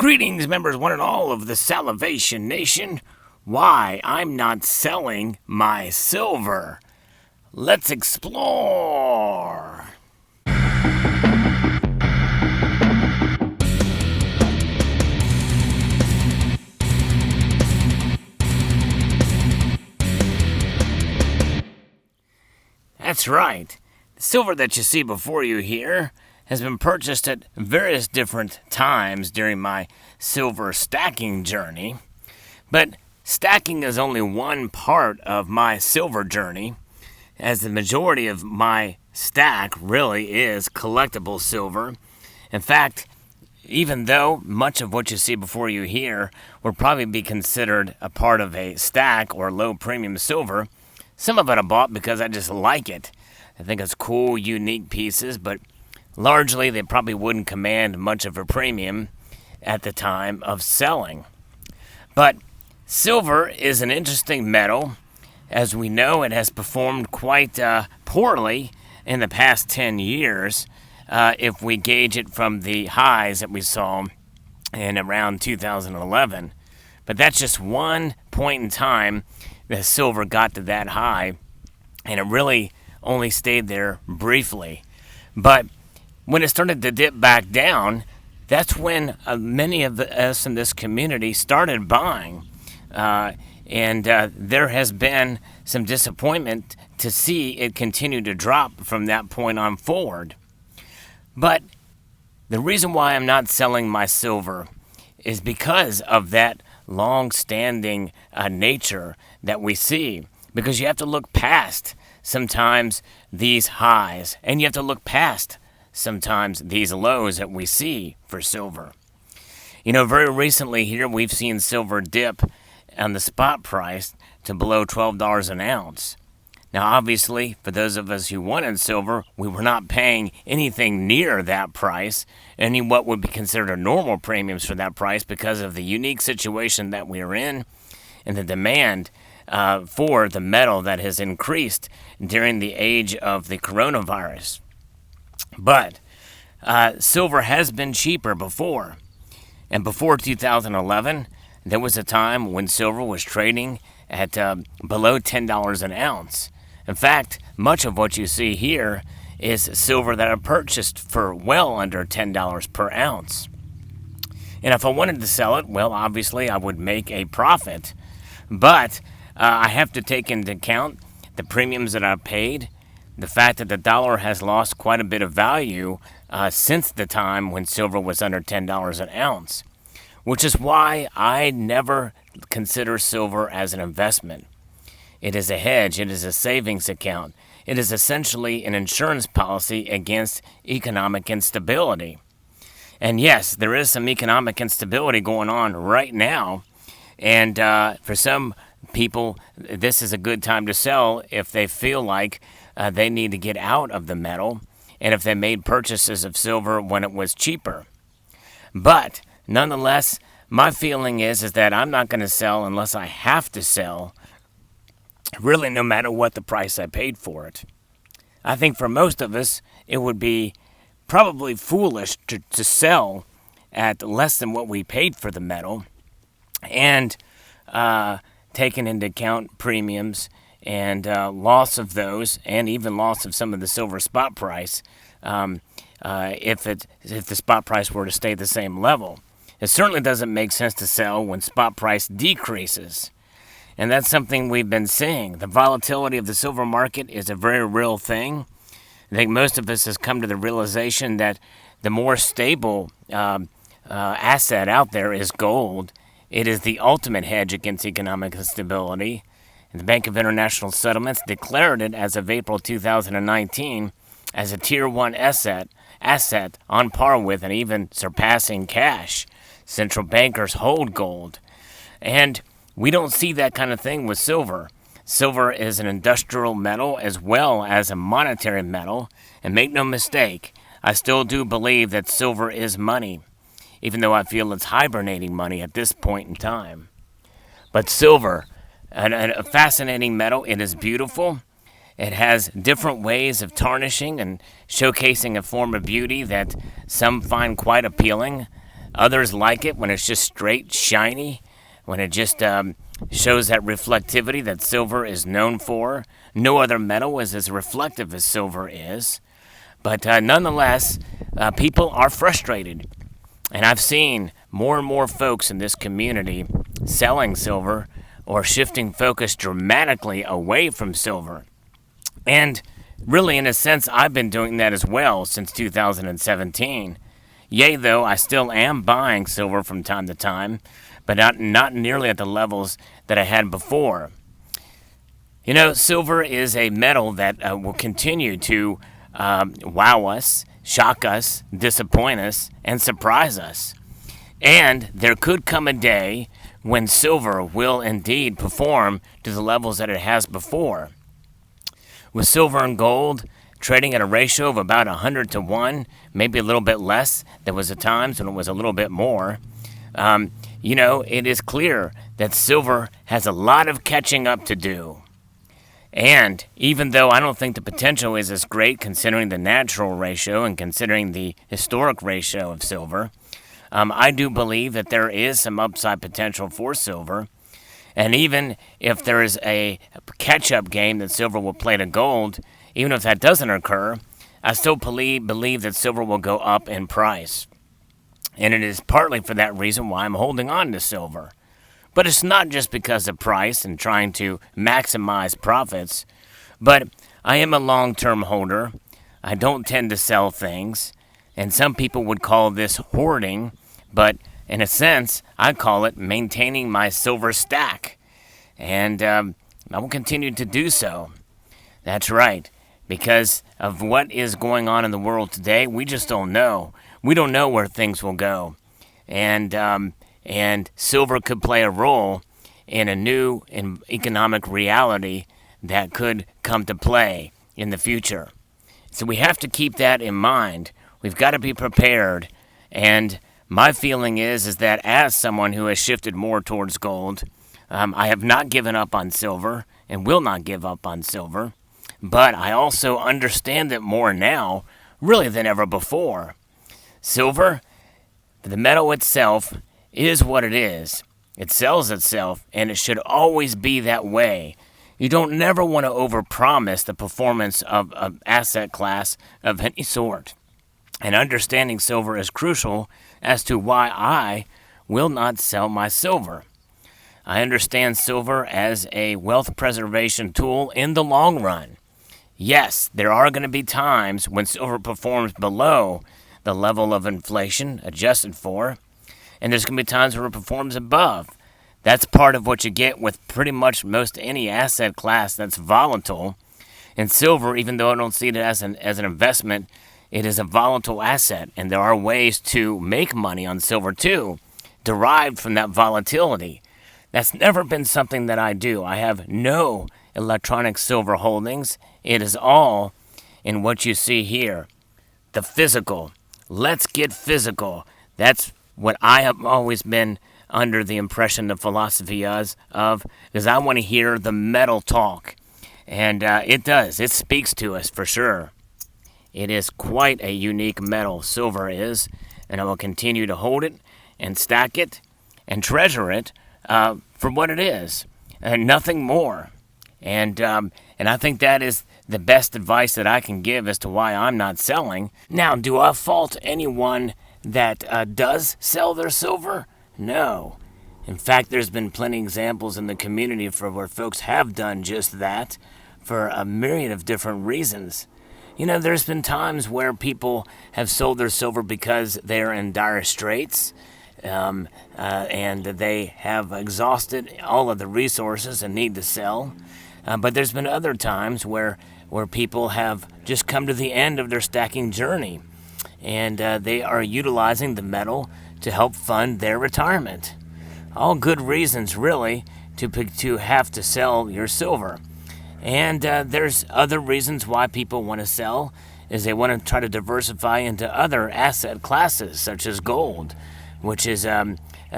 Greetings, members one and all of the Salivation Nation. Why I'm not selling my silver. Let's explore. That's right. The silver that you see before you here has been purchased at various different times during my silver stacking journey. But stacking is only one part of my silver journey, as the majority of my stack really is collectible silver. In fact, even though much of what you see before you here would probably be considered a part of a stack or low premium silver, some of it I bought because I just like it. I think it's cool, unique pieces, but largely they probably wouldn't command much of a premium at the time of selling. But silver is an interesting metal. As we know, it has performed quite poorly in the past 10 years if we gauge it from the highs that we saw in around 2011. But that's just one point in time that silver got to that high, and it really only stayed there briefly. But when it started to dip back down, that's when many of us in this community started buying. And there has been some disappointment to see it continue to drop from that point on forward. But the reason why I'm not selling my silver is because of that long-standing nature that we see. Because you have to look past sometimes these highs, and you have to look past sometimes these lows that we see for silver. You know, very recently here we've seen silver dip on the spot price to below $12 an ounce. Now obviously, for those of us who wanted silver, we were not paying anything near that price, any what would be considered normal premiums for that price because of the unique situation that we are in and the demand for the metal that has increased during the age of the coronavirus. But silver has been cheaper before. And before 2011, there was a time when silver was trading at below $10 an ounce. In fact, much of what you see here is silver that I purchased for well under $10 per ounce. And if I wanted to sell it, well, obviously I would make a profit. But I have to take into account the premiums that I've paid, the fact that the dollar has lost quite a bit of value since the time when silver was under $10 an ounce, which is why I never consider silver as an investment. It is a hedge. It is a savings account. It is essentially an insurance policy against economic instability. And yes, there is some economic instability going on right now, and for some people, this is a good time to sell if they feel like they need to get out of the metal, and if they made purchases of silver when it was cheaper. But nonetheless, my feeling is that I'm not going to sell unless I have to sell, really no matter what the price I paid for it. I think for most of us, it would be probably foolish to sell at less than what we paid for the metal, and taking into account premiums and loss of those, and even loss of some of the silver spot price, if the spot price were to stay the same level. It certainly doesn't make sense to sell when spot price decreases. And that's something we've been seeing. The volatility of the silver market is a very real thing. I think most of us has come to the realization that the more stable asset out there is gold. It is the ultimate hedge against economic instability. And the Bank of International Settlements declared it as of April 2019 as a Tier 1 asset on par with and even surpassing cash. Central bankers hold gold. And we don't see that kind of thing with silver. Silver is an industrial metal as well as a monetary metal. And make no mistake, I still do believe that silver is money, even though I feel it's hibernating money at this point in time. But silver, a fascinating metal. It is beautiful. It has different ways of tarnishing and showcasing a form of beauty that some find quite appealing. Others like it when it's just straight shiny, when it just shows that reflectivity that silver is known for. No other metal is as reflective as silver is. But nonetheless, people are frustrated. And I've seen more and more folks in this community selling silver or shifting focus dramatically away from silver. And really, in a sense, I've been doing that as well since 2017. Yea, though, I still am buying silver from time to time, but not nearly at the levels that I had before. You know, silver is a metal that will continue to wow us, shock us, disappoint us, and surprise us. And there could come a day when silver will indeed perform to the levels that it has before. With silver and gold trading at a ratio of about 100 to 1, maybe a little bit less. There was times when it was a little bit more. It is clear that silver has a lot of catching up to do. And even though I don't think the potential is as great considering the natural ratio and considering the historic ratio of silver, I do believe that there is some upside potential for silver. And even if there is a catch-up game that silver will play to gold, even if that doesn't occur, I still believe that silver will go up in price. And it is partly for that reason why I'm holding on to silver. But it's not just because of price and trying to maximize profits, but I am a long-term holder. I don't tend to sell things, and some people would call this hoarding, but in a sense, I call it maintaining my silver stack, and I will continue to do so. That's right, because of what is going on in the world today, we just don't know. We don't know where things will go, and silver could play a role in a new economic reality that could come to play in the future. So we have to keep that in mind. We've got to be prepared, and my feeling is that as someone who has shifted more towards gold, I have not given up on silver and will not give up on silver, but I also understand it more now, really than ever before. Silver, the metal itself, is what it is. It sells itself, and it should always be that way. You don't never want to overpromise the performance of an asset class of any sort. And understanding silver is crucial as to why I will not sell my silver. I understand silver as a wealth preservation tool in the long run. Yes, there are going to be times when silver performs below the level of inflation adjusted for, and there's going to be times where it performs above. That's part of what you get with pretty much most any asset class that's volatile. And silver, even though I don't see it as an investment, it is a volatile asset, and there are ways to make money on silver too, derived from that volatility. That's never been something that I do. I have no electronic silver holdings. It is all in what you see here, the physical. Let's get physical. That's what I have always been under the impression, the philosophy of, because I want to hear the metal talk. And it does. It speaks to us for sure. It is quite a unique metal, silver is, and I will continue to hold it and stack it and treasure it for what it is, and nothing more. And I think that is the best advice that I can give as to why I'm not selling. Now, do I fault anyone that does sell their silver? No. In fact, there's been plenty of examples in the community for where folks have done just that for a myriad of different reasons. You know, there's been times where people have sold their silver because they're in dire straits, and they have exhausted all of the resources and need to sell. But there's been other times where people have just come to the end of their stacking journey, and they are utilizing the metal to help fund their retirement. All good reasons, really, to have to sell your silver. And there's other reasons why people want to sell, is they want to try to diversify into other asset classes, such as gold, which is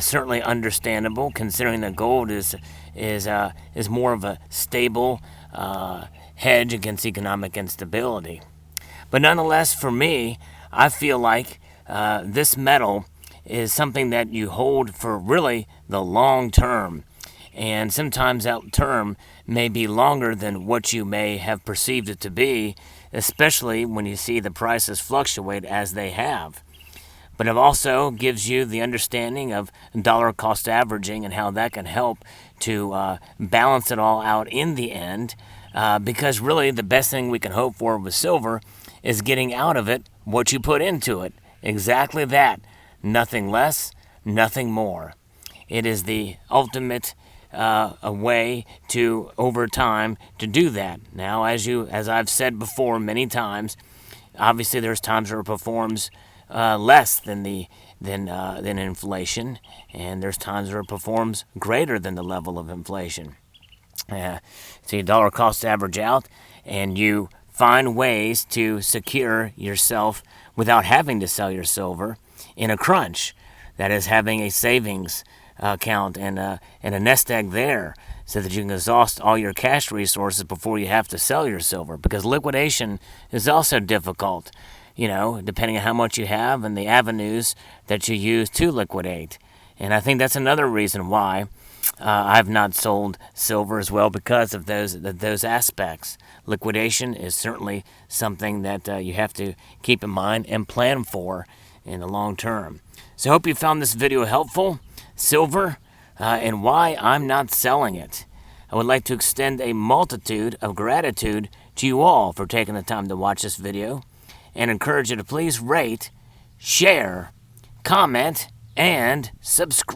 certainly understandable, considering that gold is more of a stable hedge against economic instability. But nonetheless, for me, I feel like this metal is something that you hold for really the long term. And sometimes that term may be longer than what you may have perceived it to be, especially when you see the prices fluctuate as they have. But it also gives you the understanding of dollar cost averaging and how that can help to balance it all out in the end. Because really, the best thing we can hope for with silver is getting out of it what you put into it. Exactly that. Nothing less, nothing more. It is the ultimate a way to, over time, to do that. Now, as I've said before many times, obviously there's times where it performs less than inflation, and there's times where it performs greater than the level of inflation. So you dollar cost average out, and you find ways to secure yourself without having to sell your silver in a crunch. That is, having a savings account and a nest egg there, so that you can exhaust all your cash resources before you have to sell your silver. Because liquidation is also difficult, depending on how much you have and the avenues that you use to liquidate. And I think that's another reason why I've not sold silver as well, because of those aspects. Liquidation is certainly something that you have to keep in mind and plan for in the long term. So I hope you found this video helpful. Silver and why I'm not selling it. I would like to extend a multitude of gratitude to you all for taking the time to watch this video, and encourage you to please rate, share, comment, and subscribe.